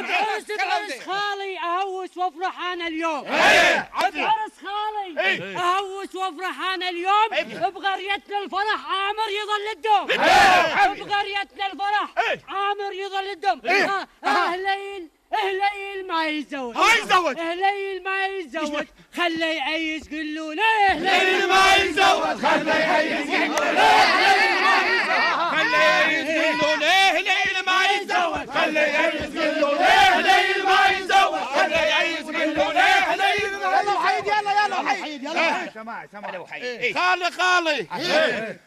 بعرس خالي اهوس وافرح انا اليوم. بعرس خالي اهوس وافرح انا اليوم. بقريتنا الفرح عامر يظل الدوم. بقريتنا الفرح عامر يظل الدوم. اهلين اهلين ما يتزوج. اهلين ما يتزوج خلي يعيش قلوا ليه. اهلين ما يتزوج خلي يعيش قلوا ليه. اهلين ما يتزوج خلي يعيش قلوا ليه. اهلين ما يتزوج خلي يعيش قلوا ليه. يلا وحيد يلا وحيد يلا. سمع خالي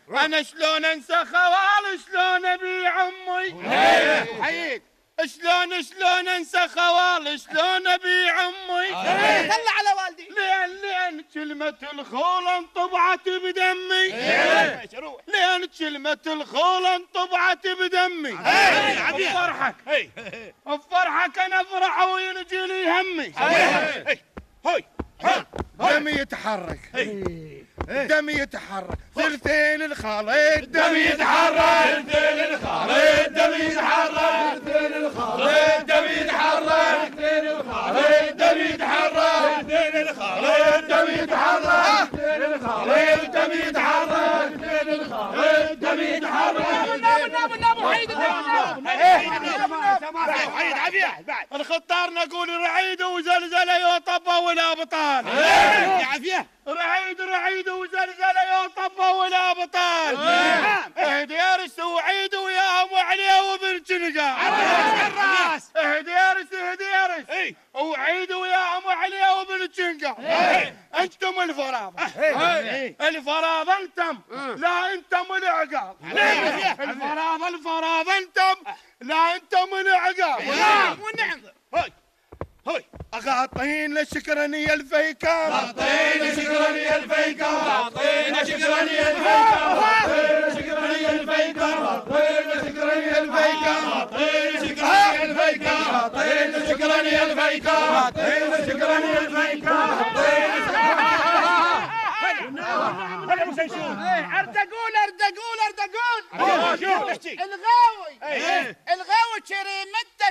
انا شلون انسى خوالي شلون ابيع امي. حيد شلون انسى خوالي شلون ابيع امي. طلع على والدي. لان كلمة الخول انطبعت بدمي. لان كلمة الخول انطبعت بدمي. بفرحك انا افرح وينجي لي همي. دمي يتحرك دمي يتحرك ثلثين الخالد. دمي يتحرك ثلثين الخالد. دمي يتحرك ثلثين الخالد. دمي يتحرك ثلثين الخالد. دمي يتحرك ثلثين الخالد. دمي يتحرك ثلثين الخالد. دمي يتحرك ثلثين الخالد. دمي يتحرك. نام حيد حيد عافيه بعد الخطار نقول رعيد وزلزله يطبه ولا بطال. عافيه رعيد وزلزله يطبه ولا بطال. اهديرس وعيد وياهم وعليه وبن جنقا. الراس اهديرس وعيد وياهم وعليه وبن جنقا. انتم الفرابه. الفرابه انتم لا انتم العقاب. الفرابه انتم لا انتم العقاب. والنعم أعطينا شكرني الفيكان. أعطينا شكرني الفيكان. أعطينا شكرني الفيكان. أعطينا شكرني الفيكان. أعطينا شكرني الفيكان. أعطينا شكرني الفيكان. أعطينا شكرني الفيكان. أعطينا شكرني الفيكان. هلا ابو سيشون. ارتقول شوف احكي الغاوي شريمته